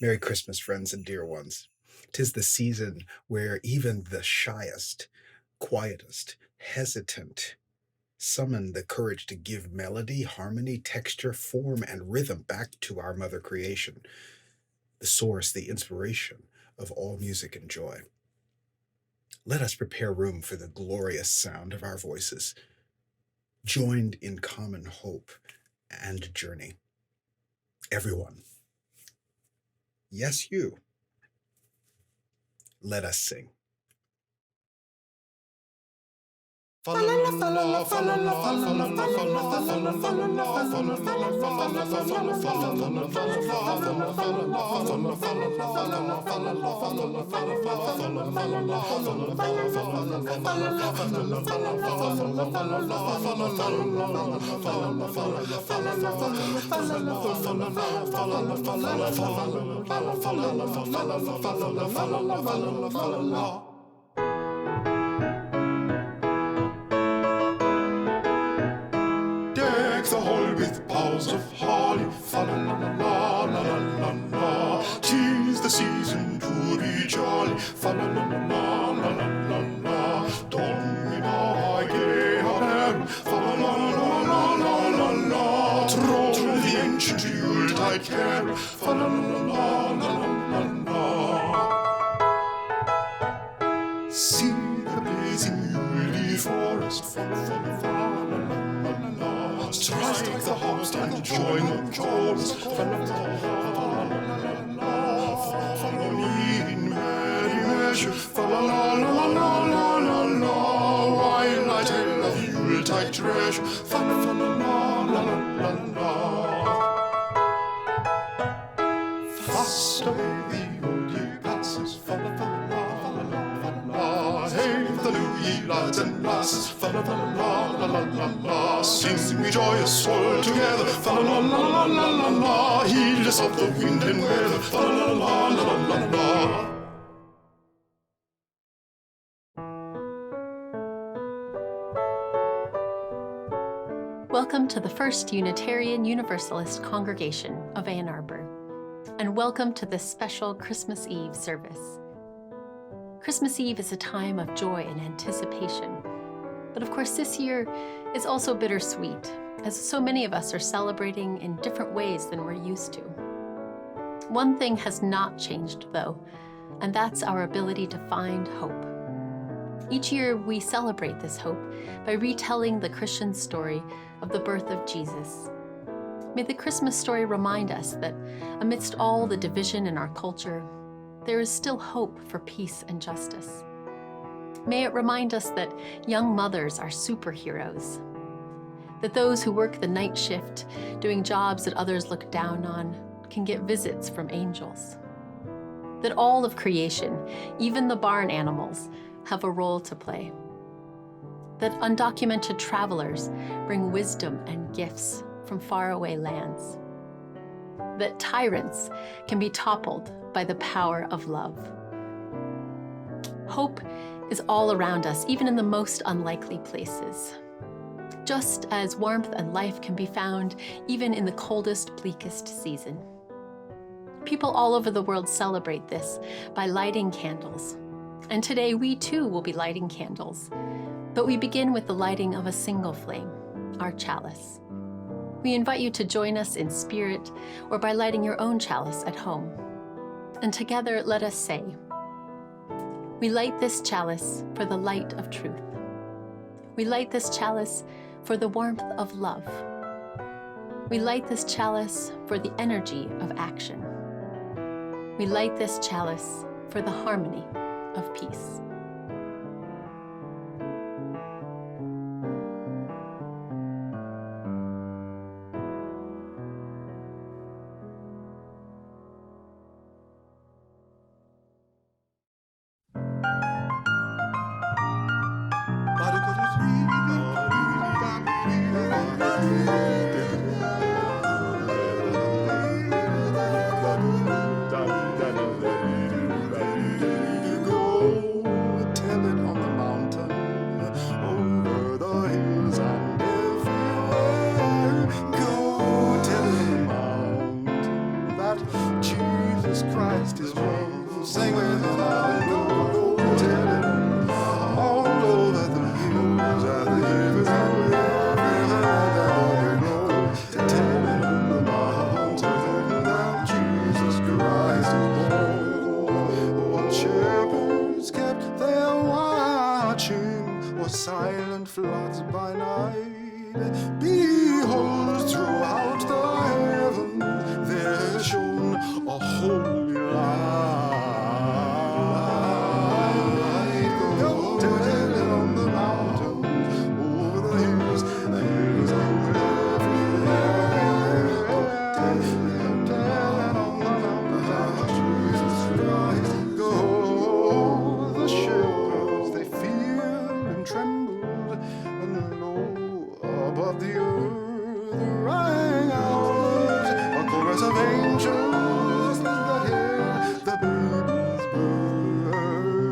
Merry Christmas, friends and dear ones. 'Tis the season where even the shyest, quietest, hesitant summon the courage to give melody, harmony, texture, form, and rhythm back to our mother creation, the source, the inspiration of all music and joy. Let us prepare room for the glorious sound of our voices, joined in common hope and journey. Everyone, yes, you, let us sing. The hall with boughs of holly, fa-la-la-la-la-la-la-la. 'Tis the season to be jolly, fa-la-la-la-la-la-la-la. Domina gehaben, fa-la-la-la-la-la-la-la. Troll the ancient Yuletide carol, fa-la-la-la-la-la-la. See the blazing Yule before us, fa-la-la-la-la-la-la. Strike the harps and join the chorus. Follow me in merry measure. Fa-la-la-la-la-la-la-la. While I tell of Yuletide treasure. Fa-la-la-la-la-la-la. Fast away the old year passes. Fa-la-la-la-la-la-la. Hail the new ye lads and lasses. Fa-la-la-la-la-la-la. Sing we joyous all together. Fa-la-la-la-la-la-la. Heedless of the wind and weather. Fa-la-la-la-la-la-la. Welcome to the First Unitarian Universalist Congregation of Ann Arbor, and welcome to this special Christmas Eve service. Christmas Eve is a time of joy and anticipation, but of course this year is also bittersweet, as so many of us are celebrating in different ways than we're used to. One thing has not changed, though, and that's our ability to find hope. Each year we celebrate this hope by retelling the Christian story of the birth of Jesus. May the Christmas story remind us that amidst all the division in our culture, there is still hope for peace and justice. May it remind us that young mothers are superheroes, that those who work the night shift, doing jobs that others look down on, can get visits from angels, that all of creation, even the barn animals, have a role to play, that undocumented travelers bring wisdom and gifts from faraway lands, that tyrants can be toppled by the power of love. Hope is all around us, even in the most unlikely places. Just as warmth and life can be found even in the coldest, bleakest season. People all over the world celebrate this by lighting candles. And today we too will be lighting candles. But we begin with the lighting of a single flame, our chalice. We invite you to join us in spirit or by lighting your own chalice at home. And together let us say, we light this chalice for the light of truth. We light this chalice for the warmth of love. We light this chalice for the energy of action. We light this chalice for the harmony of peace. Behold, throughout the heaven there shone a holy light. Go tell it on the mountain, over the hills over everywhere. Tell it on the mountain that Jesus Christ. Go, the shepherds, they feared and trembled, and lo, above the earth rang out a chorus of angels that heard the baby's birth.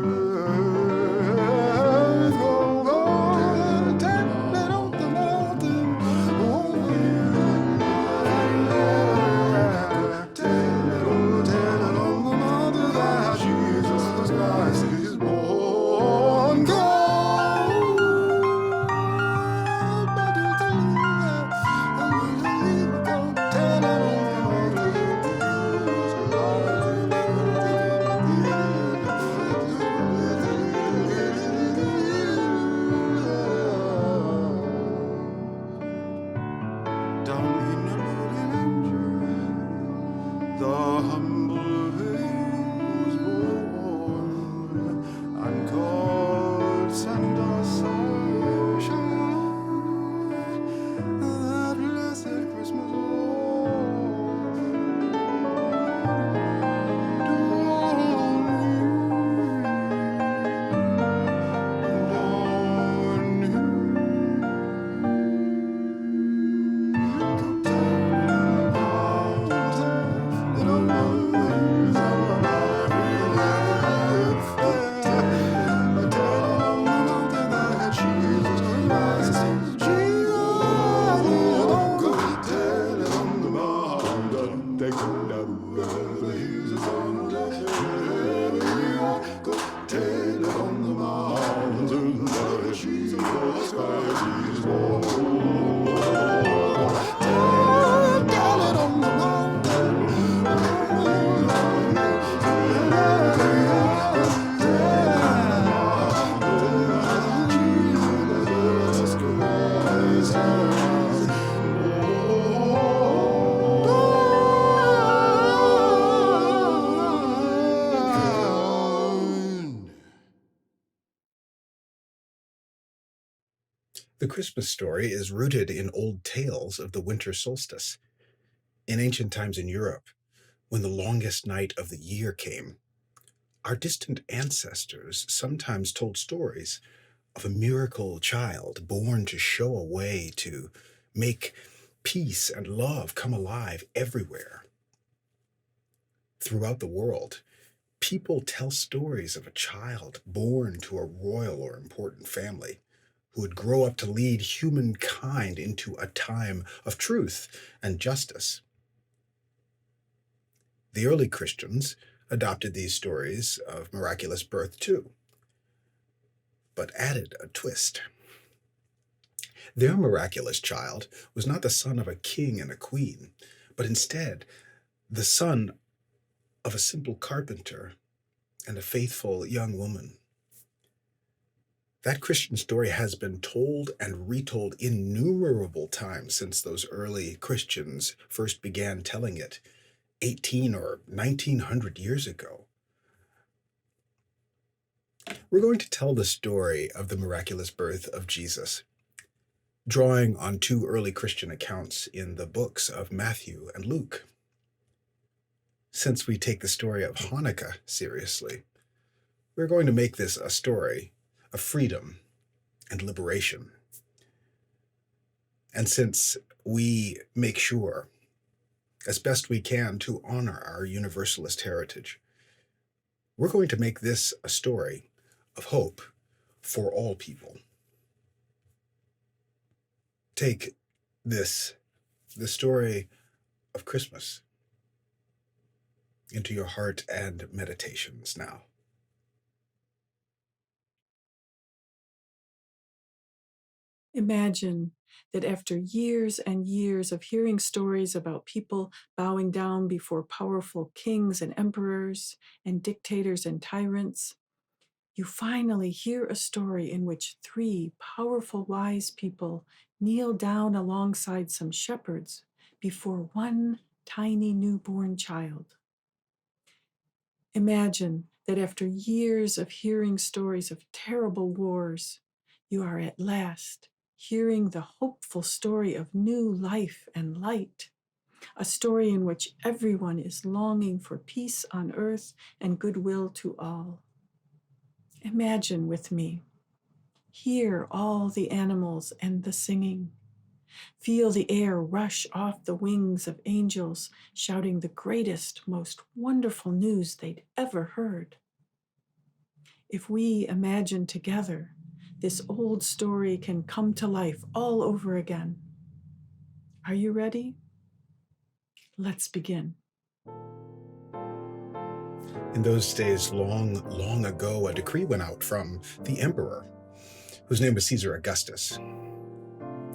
Go, go, tell it on the mountain, over the tell it on the mountain that Jesus Christ is born. Go. Down in a lowly manger, the humble babe was born, and God sent us salvation, that blessed Christmas The Christmas story is rooted in old tales of the winter solstice. In ancient times in Europe, when the longest night of the year came, our distant ancestors sometimes told stories of a miracle child born to show a way to make peace and love come alive everywhere. Throughout the world, people tell stories of a child born to a royal or important family who would grow up to lead humankind into a time of truth and justice. The early Christians adopted these stories of miraculous birth too, but added a twist. Their miraculous child was not the son of a king and a queen, but instead the son of a simple carpenter and a faithful young woman. That Christian story has been told and retold innumerable times since those early Christians first began telling it 18 or 1900 years ago. We're going to tell the story of the miraculous birth of Jesus, drawing on two early Christian accounts in the books of Matthew and Luke. Since we take the story of Hanukkah seriously, we're going to make this a story of freedom and liberation. And since we make sure, as best we can, to honor our Universalist heritage, we're going to make this a story of hope for all people. Take this, the story of Christmas, into your heart and meditations now. Imagine that after years and years of hearing stories about people bowing down before powerful kings and emperors and dictators and tyrants, you finally hear a story in which 3 powerful wise people kneel down alongside some shepherds before one tiny newborn child. Imagine that after years of hearing stories of terrible wars, you are at last hearing the hopeful story of new life and light, a story in which everyone is longing for peace on earth and goodwill to all. Imagine with me. Hear all the animals and the singing. Feel the air rush off the wings of angels, shouting the greatest, most wonderful news they'd ever heard. If we imagine together, this old story can come to life all over again. Are you ready? Let's begin. In those days, long, long ago, a decree went out from the emperor, whose name was Caesar Augustus.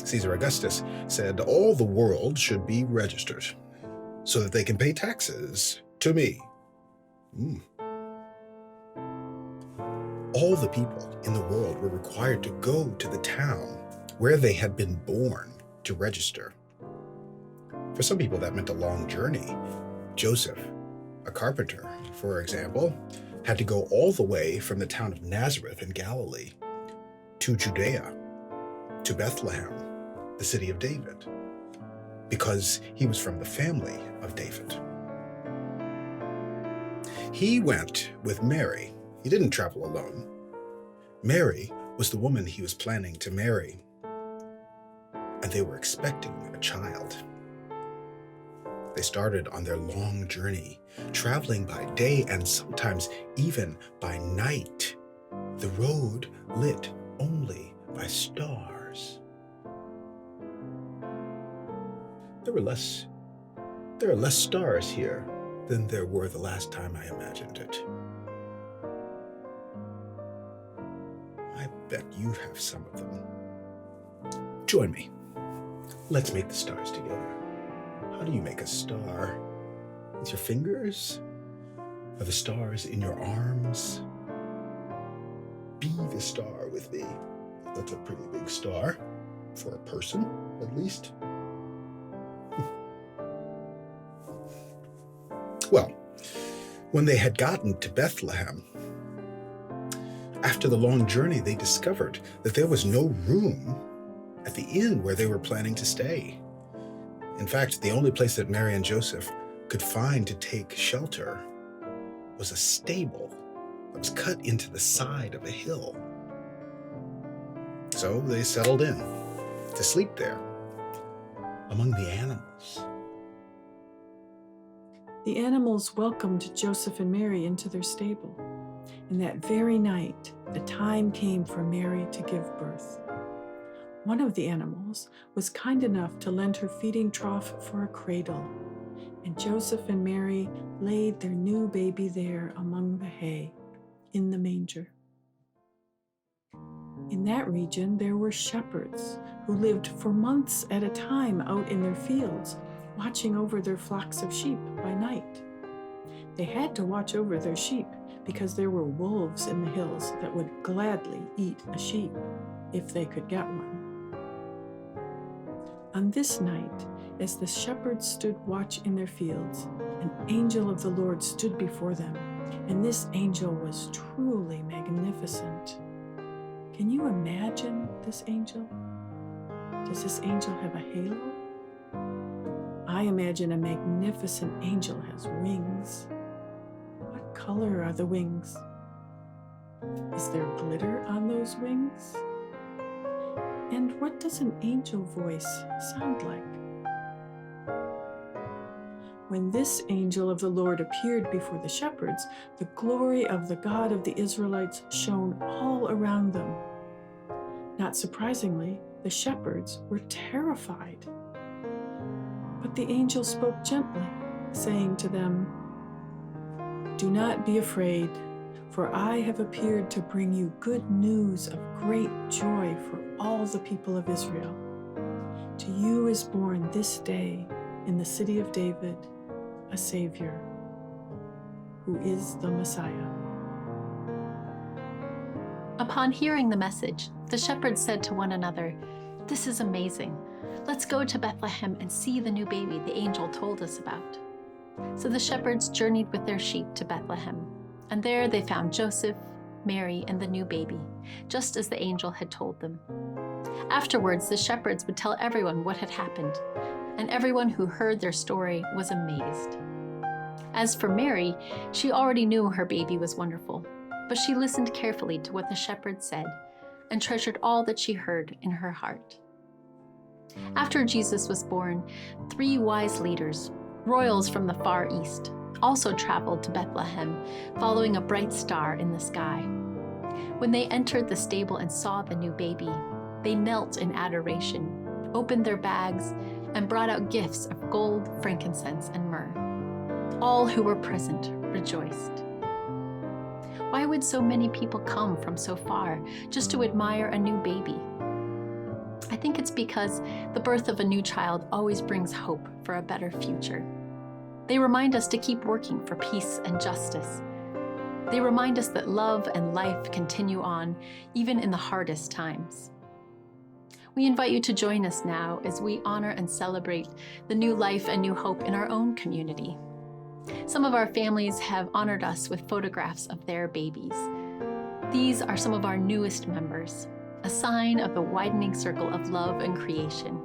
Caesar Augustus said all the world should be registered so that they can pay taxes to me. All the people in the world were required to go to the town where they had been born to register. For some people, that meant a long journey. Joseph, a carpenter, for example, had to go all the way from the town of Nazareth in Galilee to Judea, to Bethlehem, the city of David, because he was from the family of David. He went with Mary. He didn't travel alone. Mary was the woman he was planning to marry, and they were expecting a child. They started on their long journey, traveling by day and sometimes even by night, the road lit only by stars. There are less stars here than there were the last time I imagined it. I bet you have some of them. Join me. Let's make the stars together. How do you make a star? With your fingers? Are the stars in your arms? Be the star with me. That's a pretty big star, for a person, at least. Well, when they had gotten to Bethlehem, after the long journey, they discovered that there was no room at the inn where they were planning to stay. In fact, the only place that Mary and Joseph could find to take shelter was a stable that was cut into the side of a hill. So they settled in to sleep there among the animals. The animals welcomed Joseph and Mary into their stable. And that very night, the time came for Mary to give birth. One of the animals was kind enough to lend her feeding trough for a cradle, and Joseph and Mary laid their new baby there among the hay, in the manger. In that region, there were shepherds who lived for months at a time out in their fields, watching over their flocks of sheep by night. They had to watch over their sheep because there were wolves in the hills that would gladly eat a sheep if they could get one. On this night, as the shepherds stood watch in their fields, an angel of the Lord stood before them, and this angel was truly magnificent. Can you imagine this angel? Does this angel have a halo? I imagine a magnificent angel has wings. What color are the wings? Is there glitter on those wings? And what does an angel voice sound like? When this angel of the Lord appeared before the shepherds, the glory of the God of the Israelites shone all around them. Not surprisingly, the shepherds were terrified. But the angel spoke gently, saying to them, "Do not be afraid, for I have appeared to bring you good news of great joy for all the people of Israel. To you is born this day in the city of David a Savior, who is the Messiah." Upon hearing the message, the shepherds said to one another, "This is amazing. Let's go to Bethlehem and see the new baby the angel told us about." So the shepherds journeyed with their sheep to Bethlehem, and there they found Joseph, Mary, and the new baby, just as the angel had told them. Afterwards, the shepherds would tell everyone what had happened, and everyone who heard their story was amazed. As for Mary, she already knew her baby was wonderful, but she listened carefully to what the shepherds said and treasured all that she heard in her heart. After Jesus was born, 3 wise leaders, royals from the Far East, also traveled to Bethlehem, following a bright star in the sky. When they entered the stable and saw the new baby, they knelt in adoration, opened their bags, and brought out gifts of gold, frankincense, and myrrh. All who were present rejoiced. Why would so many people come from so far just to admire a new baby? I think it's because the birth of a new child always brings hope for a better future. They remind us to keep working for peace and justice. They remind us that love and life continue on, even in the hardest times. We invite you to join us now as we honor and celebrate the new life and new hope in our own community. Some of our families have honored us with photographs of their babies. These are some of our newest members, a sign of the widening circle of love and creation.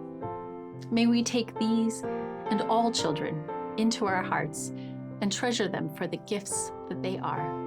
May we take these and all children into our hearts and treasure them for the gifts that they are.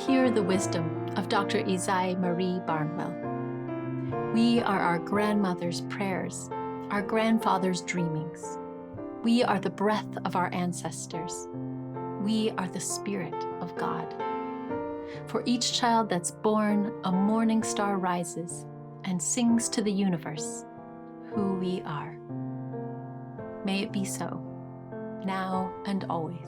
Hear the wisdom of Dr. Isai Marie Barnwell. We are our grandmother's prayers, our grandfather's dreamings. We are the breath of our ancestors. We are the Spirit of God. For each child that's born, a morning star rises and sings to the universe who we are. May it be so, now and always.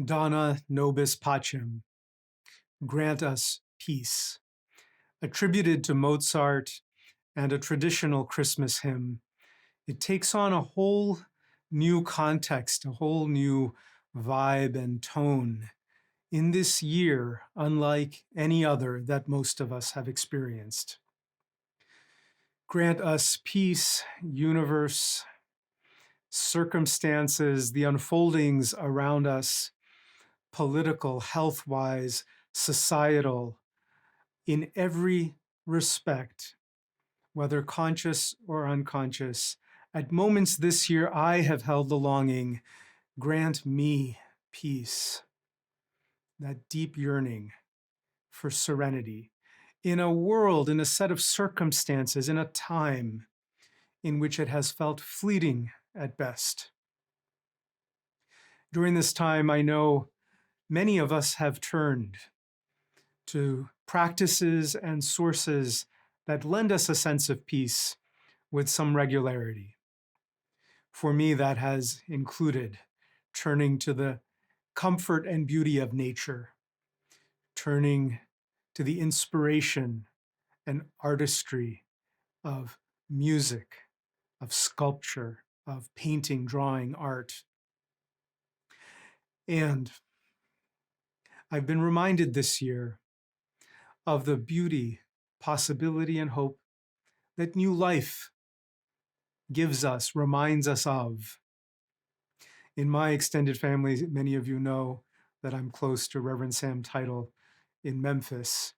Dona, Nobis, Pacem, grant us peace. Attributed to Mozart and a traditional Christmas hymn, it takes on a whole new context, a whole new vibe and tone in this year, unlike any other that most of us have experienced. Grant us peace, universe, circumstances, the unfoldings around us, political, health-wise, societal, in every respect, whether conscious or unconscious. At moments this year, I have held the longing, grant me peace, that deep yearning for serenity in a world, in a set of circumstances, in a time in which it has felt fleeting at best. During this time, I know many of us have turned to practices and sources that lend us a sense of peace with some regularity. For me, that has included turning to the comfort and beauty of nature, turning to the inspiration and artistry of music, of sculpture, of painting, drawing, art. And I've been reminded this year of the beauty, possibility, and hope that new life gives us, reminds us of. In my extended family, many of you know that I'm close to Reverend Sam Title in Memphis.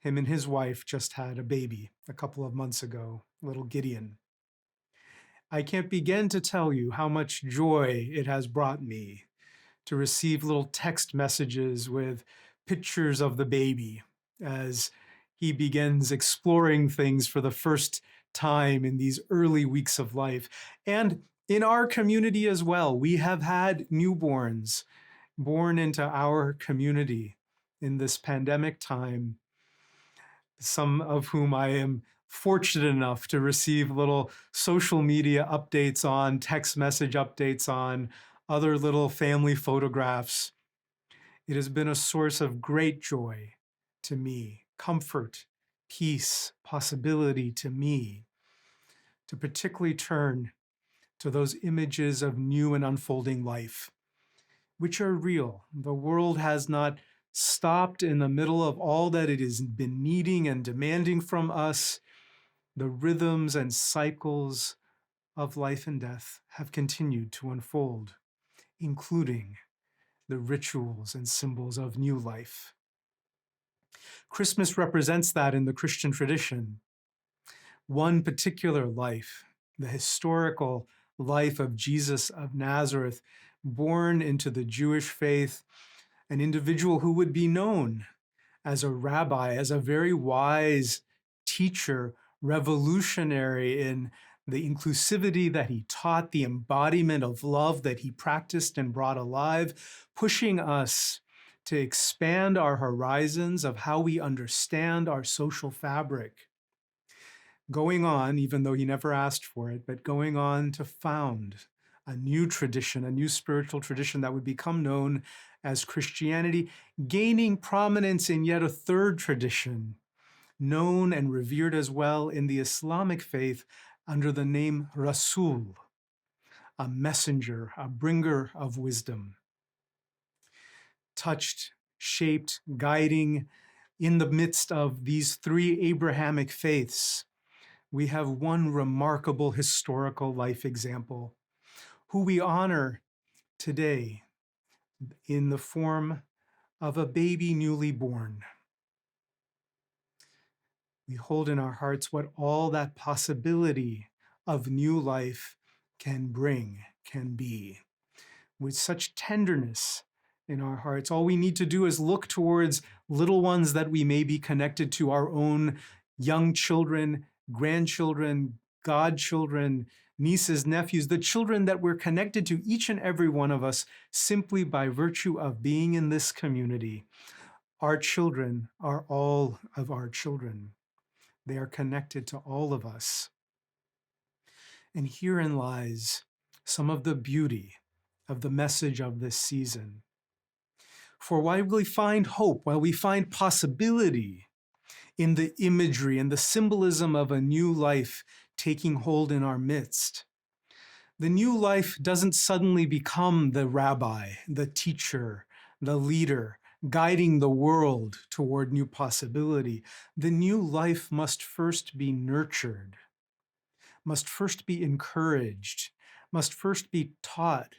Him and his wife just had a baby a couple of months ago, little Gideon. I can't begin to tell you how much joy it has brought me to receive little text messages with pictures of the baby as he begins exploring things for the first time in these early weeks of life. And in our community as well, we have had newborns born into our community in this pandemic time, some of whom I am fortunate enough to receive little social media updates on, text message updates on, other little family photographs. It has been a source of great joy to me, comfort, peace, possibility to me, to particularly turn to those images of new and unfolding life, which are real. The world has not stopped in the middle of all that it has been needing and demanding from us. The rhythms and cycles of life and death have continued to unfold, including the rituals and symbols of new life. Christmas represents that in the Christian tradition. One particular life, the historical life of Jesus of Nazareth, born into the Jewish faith, an individual who would be known as a rabbi, as a very wise teacher, revolutionary in the inclusivity that he taught, the embodiment of love that he practiced and brought alive, pushing us to expand our horizons of how we understand our social fabric. Going on, even though he never asked for it, but going on to found a new tradition, a new spiritual tradition that would become known as Christianity, gaining prominence in yet a third tradition, known and revered as well in the Islamic faith under the name Rasul, a messenger, a bringer of wisdom. Touched, shaped, guiding in the midst of these three Abrahamic faiths, we have one remarkable historical life example, who we honor today in the form of a baby newly born. We hold in our hearts what all that possibility of new life can bring, can be. With such tenderness in our hearts, all we need to do is look towards little ones that we may be connected to, our own young children, grandchildren, godchildren, nieces, nephews, the children that we're connected to, each and every one of us, simply by virtue of being in this community. Our children are all of our children. They are connected to all of us. And herein lies some of the beauty of the message of this season. For while we find hope, while we find possibility in the imagery and the symbolism of a new life taking hold in our midst, the new life doesn't suddenly become the rabbi, the teacher, the leader, guiding the world toward new possibility. The new life must first be nurtured, must first be encouraged, must first be taught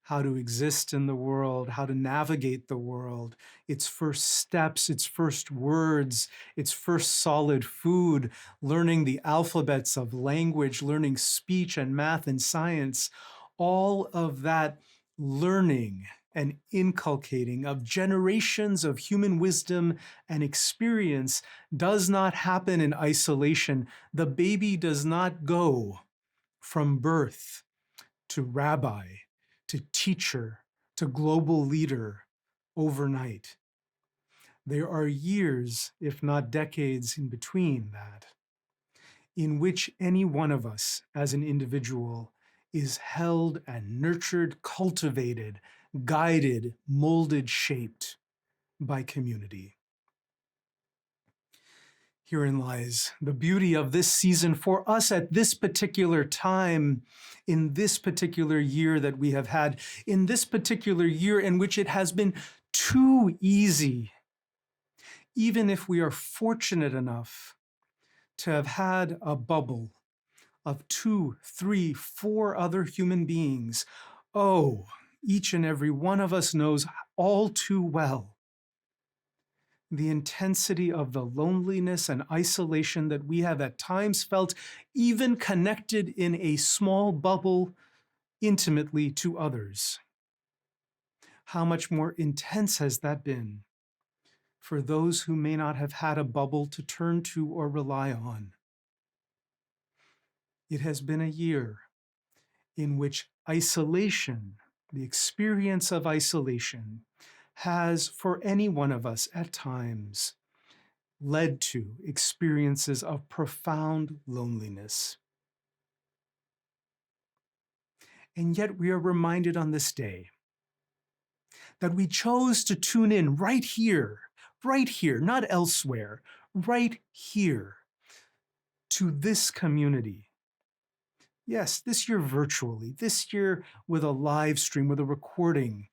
how to exist in the world, how to navigate the world, its first steps, its first words, its first solid food, learning the alphabets of language, learning speech and math and science. All of that learning and inculcating of generations of human wisdom and experience does not happen in isolation. The baby does not go from birth to rabbi, to teacher, to global leader overnight. There are years, if not decades, in between that, in which any one of us as an individual is held and nurtured, cultivated, guided, molded, shaped by community. Herein lies the beauty of this season for us at this particular time, in this particular year that we have had, in this particular year in which it has been too easy, even if we are fortunate enough to have had a bubble of 2, 3, 4 other human beings. Oh, each and every one of us knows all too well the intensity of the loneliness and isolation that we have at times felt, even connected in a small bubble intimately to others. How much more intense has that been for those who may not have had a bubble to turn to or rely on? It has been a year in which isolation, the experience of isolation, has, for any one of us at times, led to experiences of profound loneliness. And yet we are reminded on this day that we chose to tune in right here, not elsewhere, right here to this community. Yes, this year virtually, this year with a live stream, with a recording,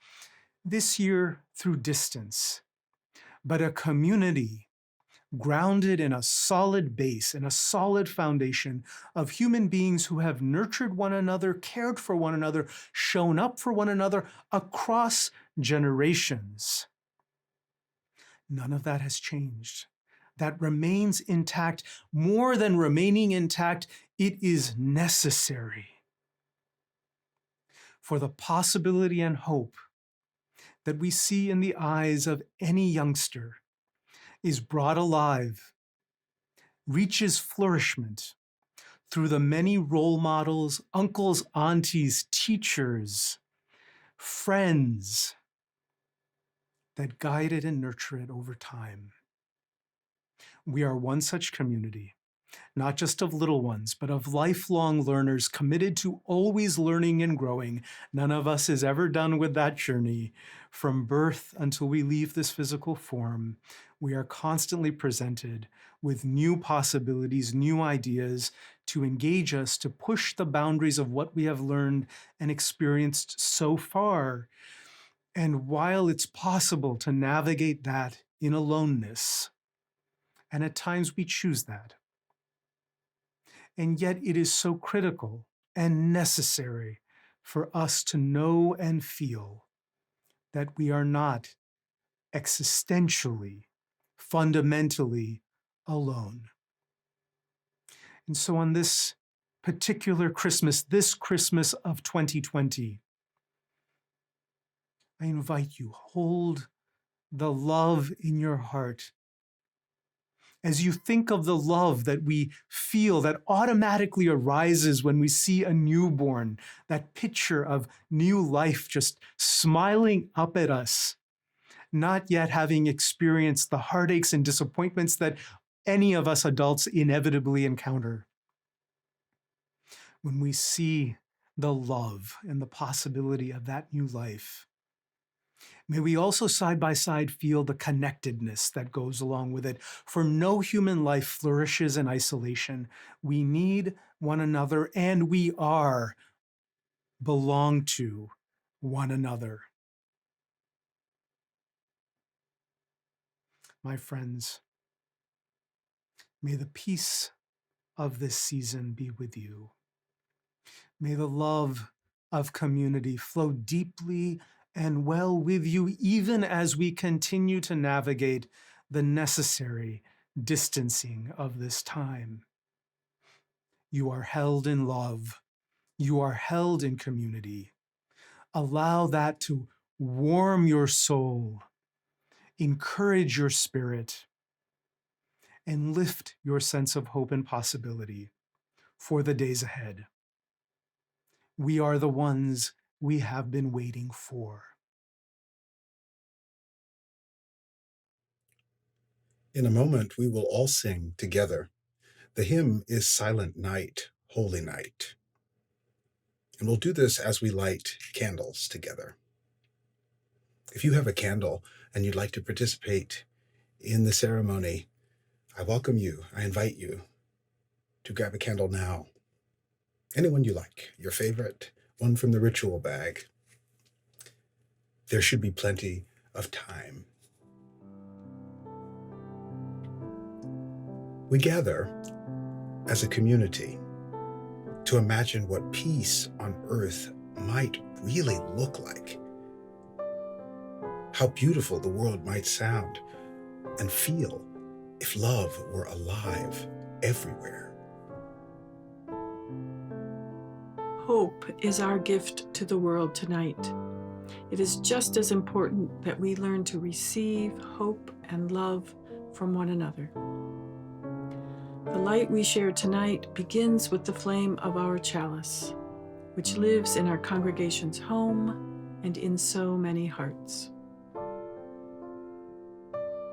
this year through distance, but a community grounded in a solid base, in a solid foundation of human beings who have nurtured one another, cared for one another, shown up for one another across generations. None of that has changed. That remains intact. More than remaining intact, it is necessary for the possibility and hope that we see in the eyes of any youngster is brought alive, reaches flourishment through the many role models, uncles, aunties, teachers, friends that guide it and nurture it over time. We are one such community, not just of little ones, but of lifelong learners committed to always learning and growing. None of us is ever done with that journey. From birth until we leave this physical form, we are constantly presented with new possibilities, new ideas to engage us, to push the boundaries of what we have learned and experienced so far. And while it's possible to navigate that in aloneness, and at times we choose that, and yet it is so critical and necessary for us to know and feel that we are not existentially, fundamentally alone. And so on this particular Christmas, this Christmas of 2020, I invite you, hold the love in your heart. As you think of the love that we feel that automatically arises when we see a newborn, that picture of new life just smiling up at us, not yet having experienced the heartaches and disappointments that any of us adults inevitably encounter. When we see the love and the possibility of that new life, May we also side by side feel the connectedness that goes along with it. For no human life flourishes in isolation. We need one another, and we belong to one another. My friends, may the peace of this season be with you. May the love of community flow deeply and well with you, even as we continue to navigate the necessary distancing of this time. You are held in love. You are held in community. Allow that to warm your soul, encourage your spirit, and lift your sense of hope and possibility for the days ahead. We are the ones we have been waiting for. In a moment, we will all sing together. The hymn is Silent Night, Holy Night. And we'll do this as we light candles together. If you have a candle and you'd like to participate in the ceremony, I welcome you. I invite you to grab a candle now. Anyone you like, your favorite, one from the ritual bag. There should be plenty of time. We gather as a community to imagine what peace on earth might really look like, how beautiful the world might sound and feel if love were alive everywhere. Hope is our gift to the world tonight. It is just as important that we learn to receive hope and love from one another. The light we share tonight begins with the flame of our chalice, which lives in our congregation's home and in so many hearts.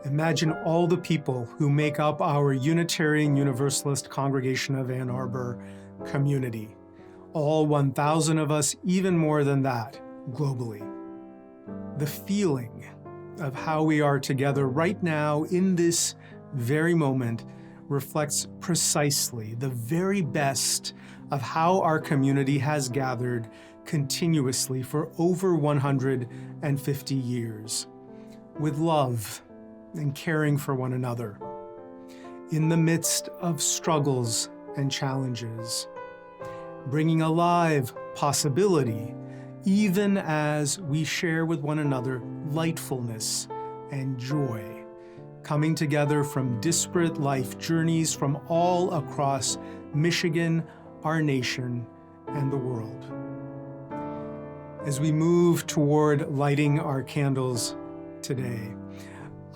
Imagine all the people who make up our Unitarian Universalist Congregation of Ann Arbor community. All 1,000 of us, even more than that, globally. The feeling of how we are together right now in this very moment reflects precisely the very best of how our community has gathered continuously for over 150 years, with love and caring for one another, in the midst of struggles and challenges, bringing alive possibility, even as we share with one another lightfulness and joy, coming together from disparate life journeys from all across Michigan, our nation, and the world. As we move toward lighting our candles today,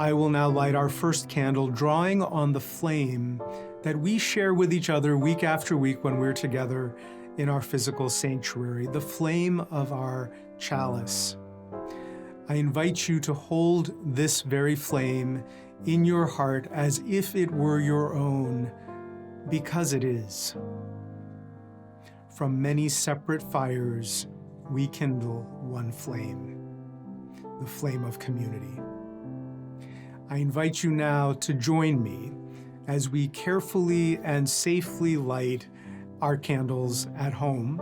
I will now light our first candle, drawing on the flame that we share with each other week after week when we're together in our physical sanctuary, the flame of our chalice. I invite you to hold this very flame in your heart as if it were your own, because it is. From many separate fires, we kindle one flame, the flame of community. I invite you now to join me as we carefully and safely light our candles at home,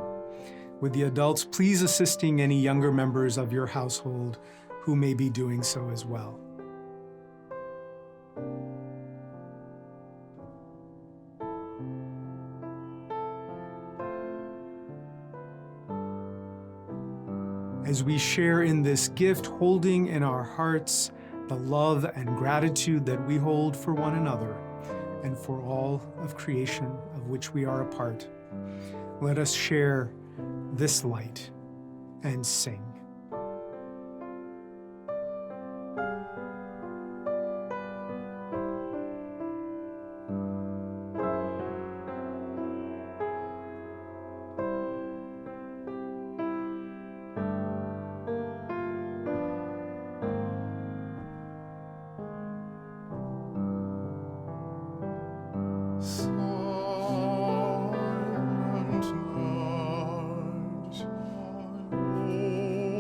with the adults please assisting any younger members of your household who may be doing so as well. As we share in this gift, holding in our hearts the love and gratitude that we hold for one another and for all of creation of which we are a part, let us share this light and sing. Silent night, my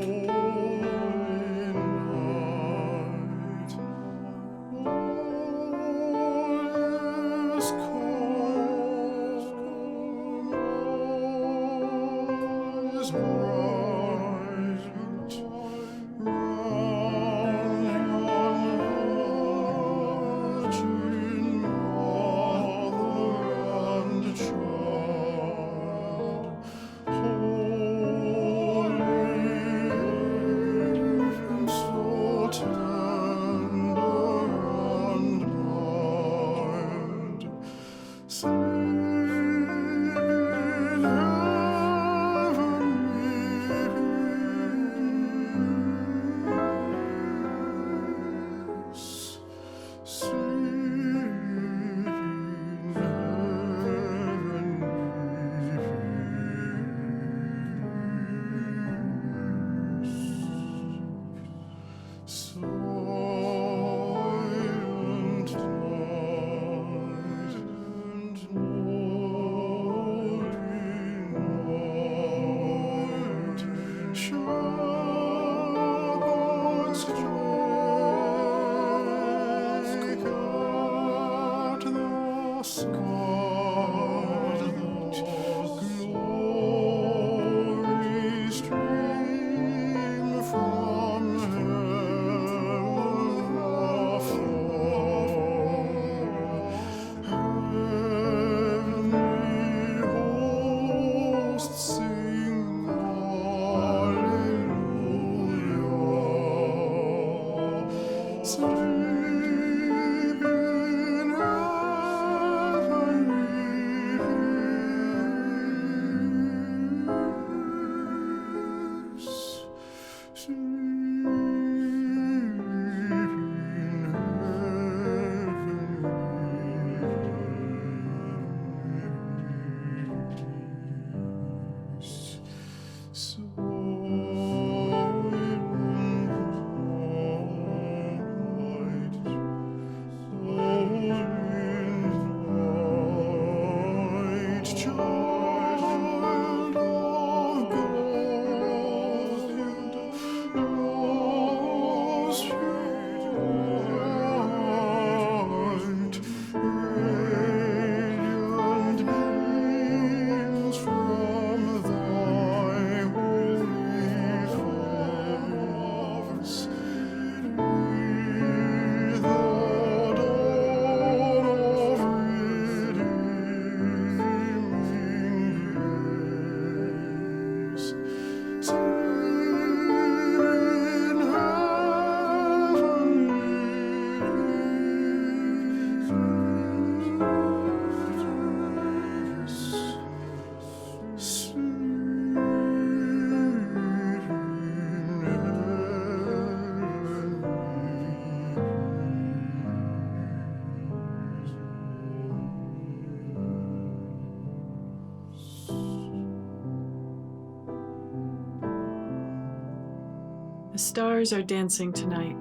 The stars are dancing tonight,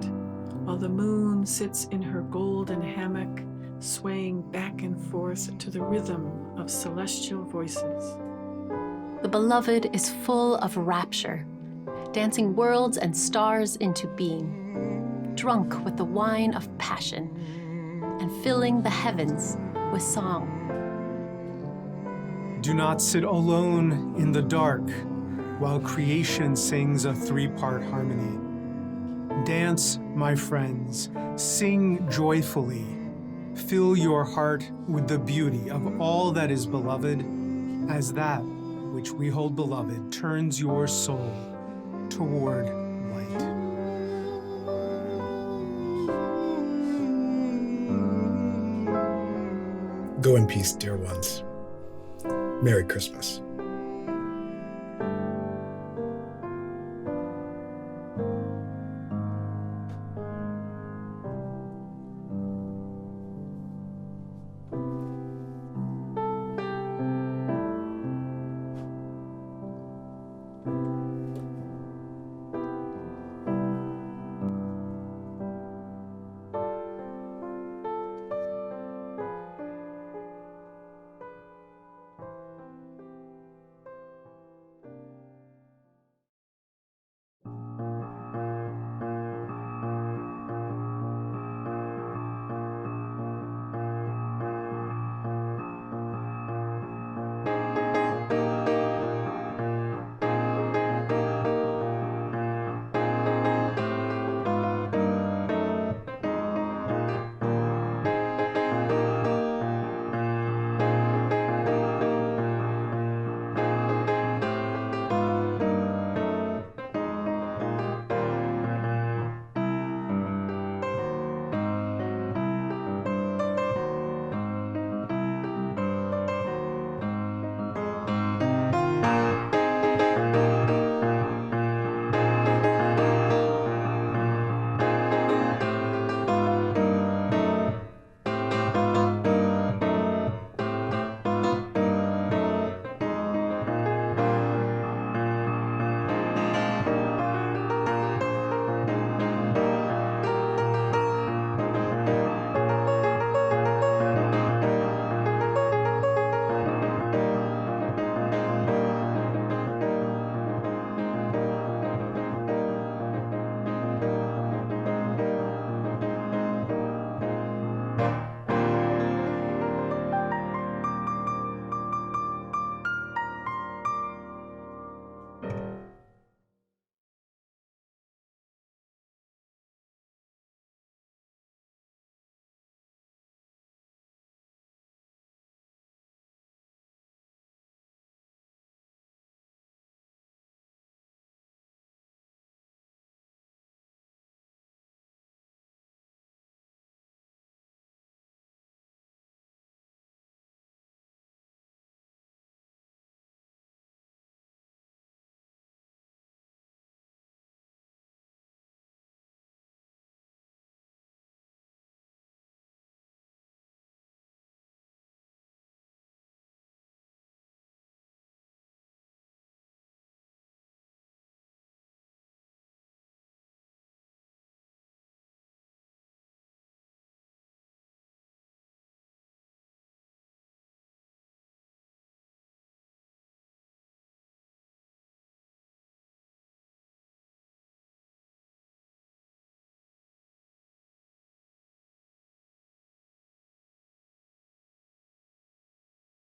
while the moon sits in her golden hammock, swaying back and forth to the rhythm of celestial voices. The beloved is full of rapture, dancing worlds and stars into being, drunk with the wine of passion, and filling the heavens with song. Do not sit alone in the dark while creation sings a three-part harmony. Dance, my friends, sing joyfully. Fill your heart with the beauty of all that is beloved, as that which we hold beloved turns your soul toward light. Go in peace, dear ones. Merry Christmas.